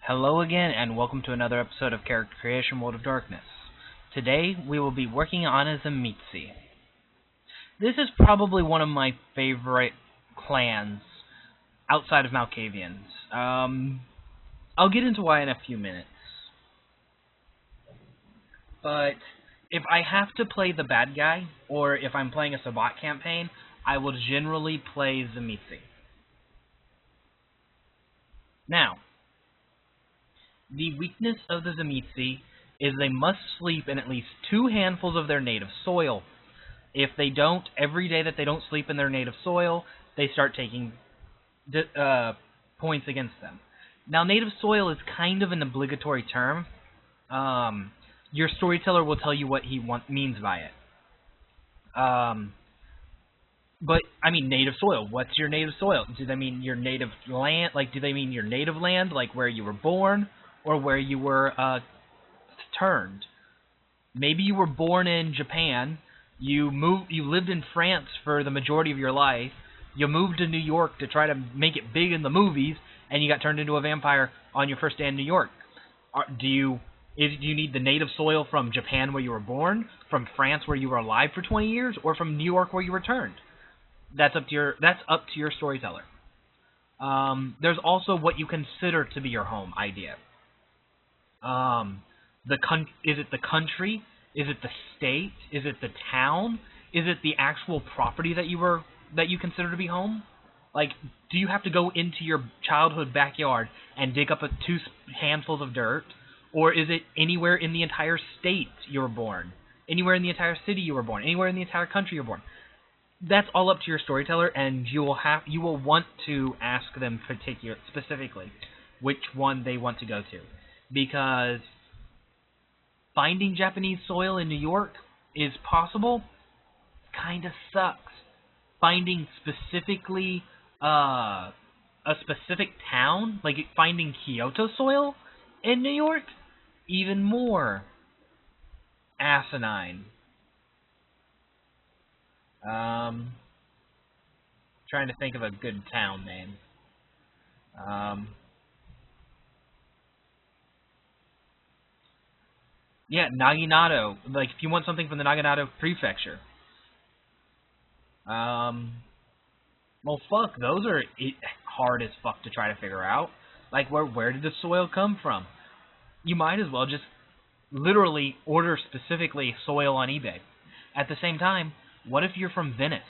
Hello again, and welcome to another episode of Character Creation World of Darkness. Today, we will be working on a Tzimisce. This is probably one of my favorite clans outside of Malkavians. I'll get into why in a few minutes. But if I have to play the bad guy, or if I'm playing a Sabbat campaign, I will generally play Tzimisce. Now, the weakness of the Tzimisce is they must sleep in at least 2 handfuls of their native soil. If they don't, every day that they don't sleep in their native soil, they start taking points against them. Now, native soil is kind of an obligatory term. Your storyteller will tell you what he means by it. But, I mean, native soil. What's your native soil? Do they mean your native land? Like, do they mean your native land, like where you were born? Or where you were turned. Maybe you were born in Japan. You lived in France for the majority of your life. You moved to New York to try to make it big in the movies, and you got turned into a vampire on your first day in New York. Do you need the native soil from Japan where you were born, from France where you were alive for 20 years, or from New York where you were turned? That's up to your storyteller. There's also what you consider to be your home idea. Is it the country? Is it the state? Is it the town? Is it the actual property that you consider to be home? Like, do you have to go into your childhood backyard and dig up 2 handfuls of dirt? Or is it anywhere in the entire state you were born? Anywhere in the entire city you were born? Anywhere in the entire country you were born? That's all up to your storyteller, and you will want to ask them specifically which one they want to go to. Because finding Japanese soil in New York is possible, kind of sucks. Finding specifically a specific town, like finding Kyoto soil in New York, even more asinine. Trying to think of a good town name. Yeah, Naginata. Like, if you want something from the Naginata Prefecture. Well, fuck, those are hard as fuck to try to figure out. Like, where did the soil come from? You might as well just literally order specifically soil on eBay. At the same time, what if you're from Venice?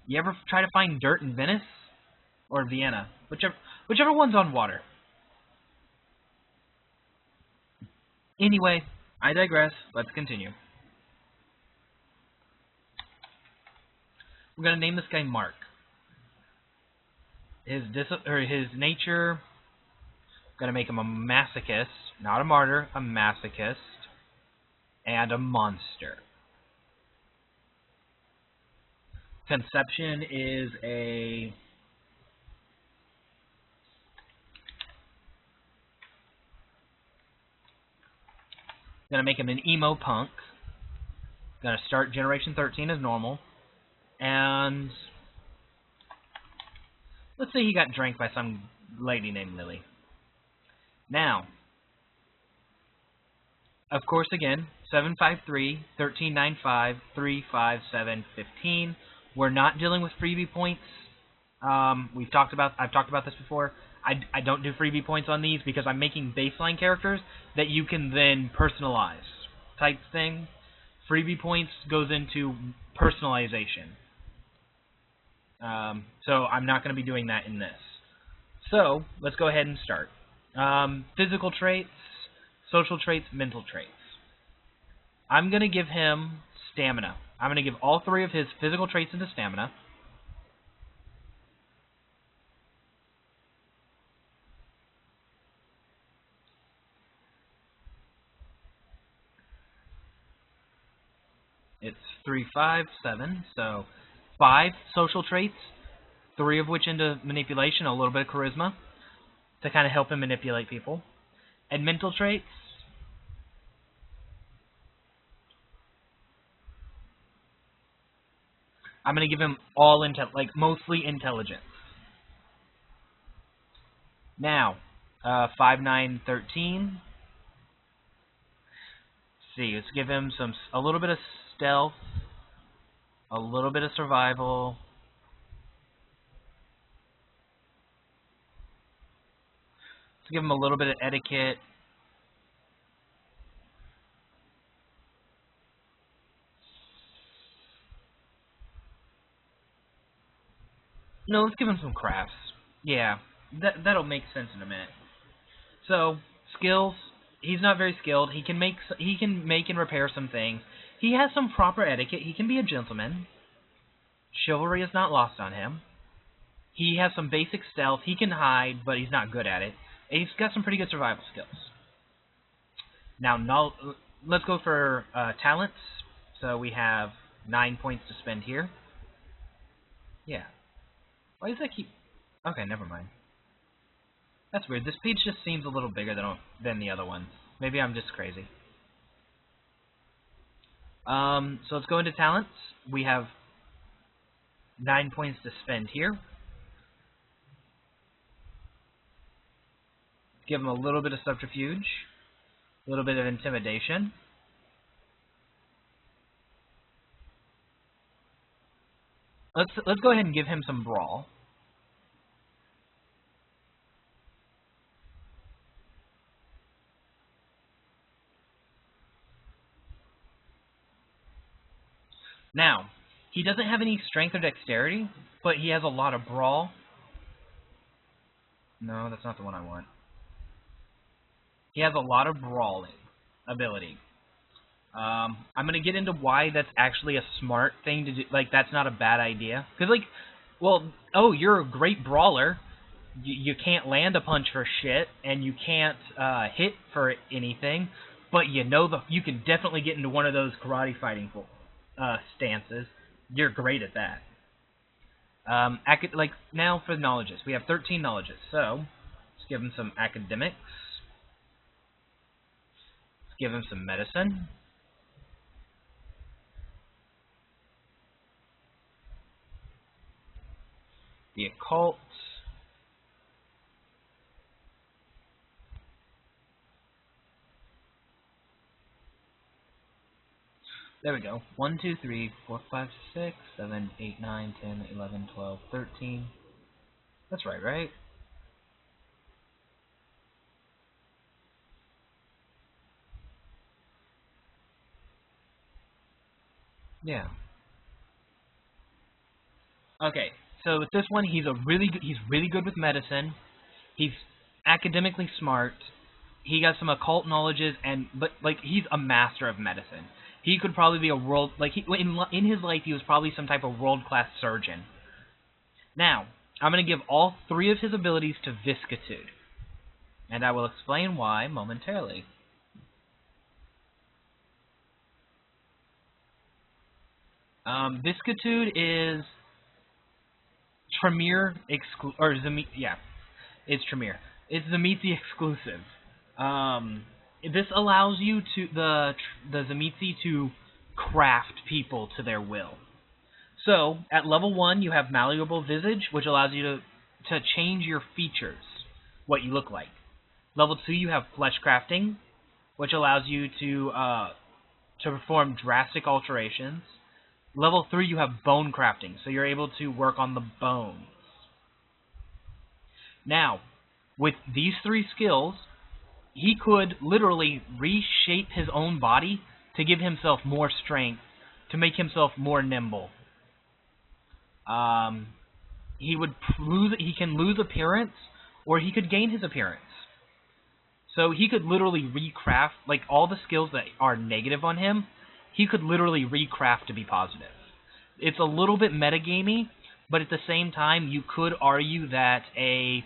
You ever try to find dirt in Venice? Or Vienna? Whichever one's on water. Anyway, I digress. Let's continue. We're going to name this guy Mark. His nature, going to make him a masochist, not a martyr, a masochist, and a monster. Conception is a... Gonna make him an emo punk. Gonna start Generation 13 as normal. And let's say he got drank by some lady named Lily. Now, of course, again, 753-1395-357-15. We're not dealing with freebie points. I've talked about this before. I don't do freebie points on these because I'm making baseline characters that you can then personalize type thing. Freebie points goes into personalization. So I'm not going to be doing that in this. So let's go ahead and start. Physical traits, social traits, mental traits. I'm going to give him stamina. I'm going to give all 3 of his physical traits into stamina. It's 3, 5, 7, so 5 social traits, 3 of which into manipulation, a little bit of charisma, to kind of help him manipulate people. And mental traits, I'm going to give him mostly intelligence. Now, 5, 9, 13. Let's see, let's give him a little bit of stealth, a little bit of survival. Let's give him a little bit of etiquette. No, let's give him some crafts. Yeah, that'll make sense in a minute. So, skills. He's not very skilled. He can make and repair some things. He has some proper etiquette. He can be a gentleman. Chivalry is not lost on him. He has some basic stealth. He can hide, but he's not good at it. And he's got some pretty good survival skills. Now, let's go for talents. So we have 9 points to spend here. Yeah. Why does that keep... Okay, never mind. That's weird. This page just seems a little bigger than the other ones. Maybe I'm just crazy. So let's go into talents. We have 9 points to spend here. Give him a little bit of subterfuge, a little bit of intimidation. Let's go ahead and give him some brawl. Now, he doesn't have any strength or dexterity, but he has a lot of brawl. No, that's not the one I want. He has a lot of brawling ability. I'm going to get into why that's actually a smart thing to do. Like, that's not a bad idea. Because, like, well, oh, you're a great brawler. You can't land a punch for shit, and you can't hit for anything. But you can definitely get into one of those karate fighting stances. You're great at that. Like, now for the knowledges. We have 13 knowledges. So, let's give him some academics. Let's give him some medicine. The occult. There we go. 1, 2, 3, 4, 5, 6, 7, 8, 9, 10, 11, 12, 13. That's right? Yeah. Okay. So with this one, he's really good with medicine. He's academically smart. He got some occult knowledges, but like he's a master of medicine. He could probably be in his life he was probably some type of world-class surgeon. Now, I'm going to give all 3 of his abilities to Viscitude, and I will explain why momentarily. Viscitude is Tremere it's Tremere. It's Tzimisce exclusive. This allows you the Tzimisce to craft people to their will. So, at level 1, you have Malleable Visage, which allows you to change your features, what you look like. Level 2, you have Flesh Crafting, which allows you to perform drastic alterations. Level 3, you have Bone Crafting, so you're able to work on the bones. Now, with these 3 skills, he could literally reshape his own body to give himself more strength, to make himself more nimble. He can lose appearance, or he could gain his appearance. So he could literally recraft, like all the skills that are negative on him, he could literally recraft to be positive. It's a little bit metagamey, but at the same time, you could argue that a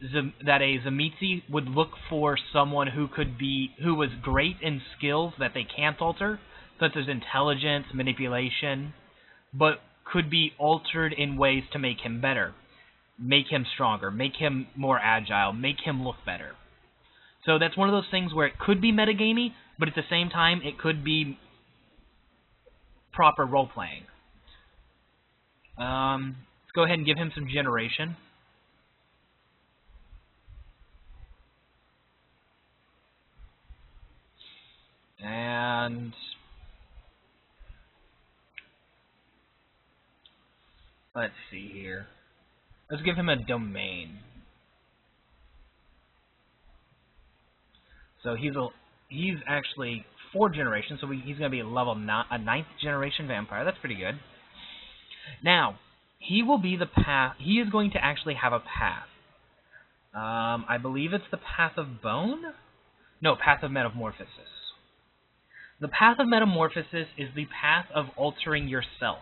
Tzimisce would look for someone who was great in skills that they can't alter, such as intelligence, manipulation, but could be altered in ways to make him better, make him stronger, make him more agile, make him look better. So that's one of those things where it could be metagamey, but at the same time, it could be proper role-playing. Let's go ahead and give him some generation. And let's see here. Let's give him a domain. So he's actually 4 generations, so he's going to be a level 9, a 9th generation vampire. That's pretty good. Now, he will be the path. He is going to actually have a path. I believe it's the Path of Bone? No, Path of Metamorphosis. The Path of Metamorphosis is the path of altering yourself.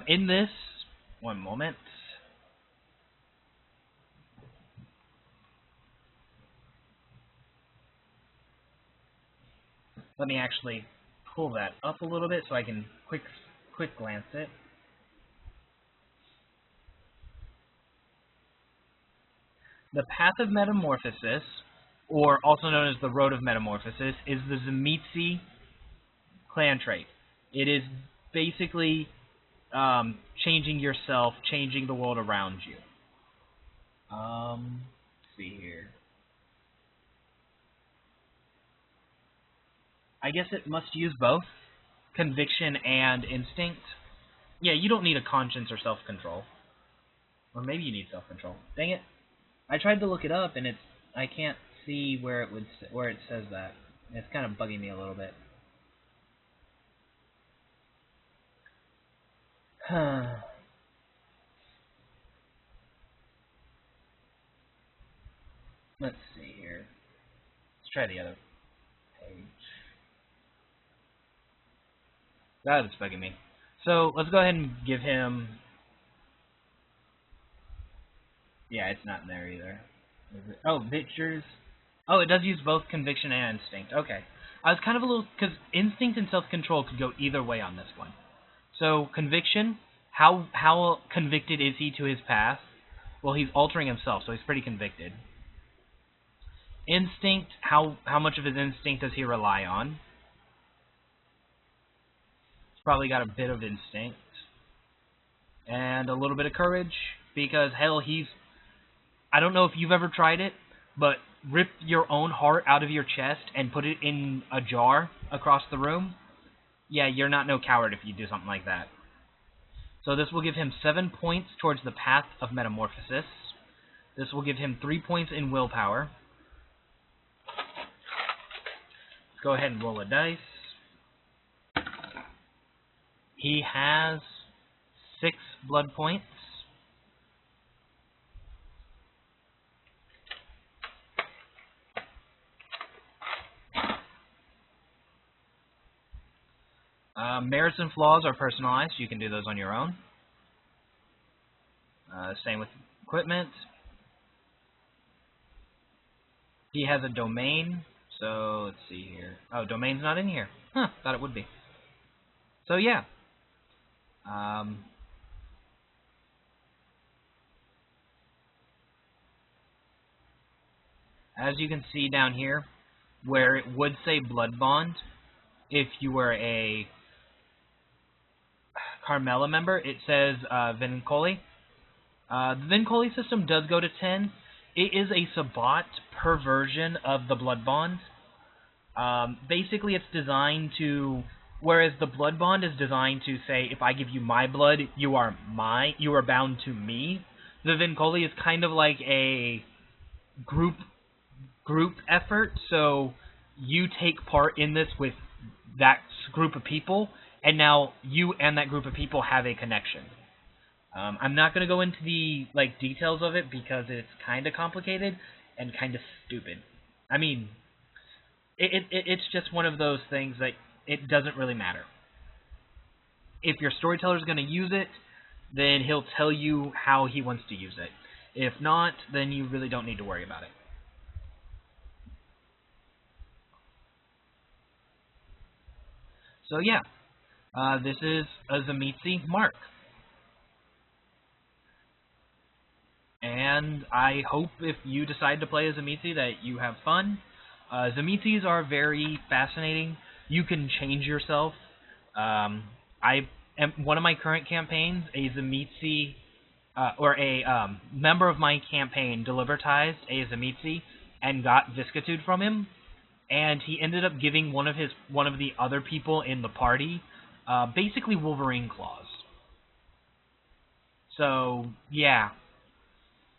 In this, one moment. Let me actually pull that up a little bit so I can quick glance it. The Path of Metamorphosis, or also known as the Road of Metamorphosis, is the Tzimisce clan trait. It is basically changing yourself, changing the world around you. Let's see here. I guess it must use both conviction and instinct. Yeah, you don't need a conscience or self-control. Or maybe you need self-control. Dang it. I tried to look it up, and I can't see where it says that. It's kind of bugging me a little bit. Let's see here. Let's try the other page. That is bugging me. So let's go ahead and give him... Yeah, it's not in there either. Oh, Victor's... Oh, it does use both conviction and instinct. Okay. I was kind of a little... Because instinct and self-control could go either way on this one. So, conviction, how convicted is he to his past? Well, he's altering himself, so he's pretty convicted. Instinct, how much of his instinct does he rely on? He's probably got a bit of instinct. And a little bit of courage, because, hell, I don't know if you've ever tried it, but rip your own heart out of your chest and put it in a jar across the room. Yeah, you're not no coward if you do something like that. So this will give him 7 points towards the Path of Metamorphosis. This will give him 3 points in willpower. Let's go ahead and roll a dice. He has 6 blood points. Merits and flaws are personalized. You can do those on your own. Same with equipment. He has a domain. So, let's see here. Oh, domain's not in here. Huh, thought it would be. So, yeah. As you can see down here, where it would say Blood Bond, if you were a Carmela member, it says Vincoli. The Vincoli system does go to 10. It is a Sabbat perversion of the Blood Bond. Basically, it's designed to... Whereas the Blood Bond is designed to say, if I give you my blood, you are bound to me. The Vincoli is kind of like a group effort, so you take part in this with that group of people, and now you and that group of people have a connection. I'm not going to go into the details of it because it's kind of complicated and kind of stupid. I mean, it's just one of those things that it doesn't really matter. If your storyteller is going to use it, then he'll tell you how he wants to use it. If not, then you really don't need to worry about it. So yeah, this is a Tzimisce mark. And I hope if you decide to play as Tzimisce that you have fun. Tzimisces are very fascinating. You can change yourself. One of my current campaigns, a Tzimisce, or a member of my campaign delivertized a Tzimisce and got Viscitude from him. and he ended up giving one of the other people in the party basically Wolverine claws. So yeah,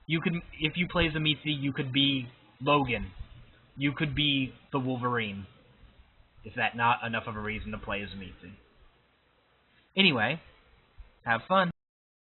you could, if you play Tzimisce, you could be Logan, you could be the Wolverine. Is that not enough of a reason to play Tzimisce? Anyway, have fun.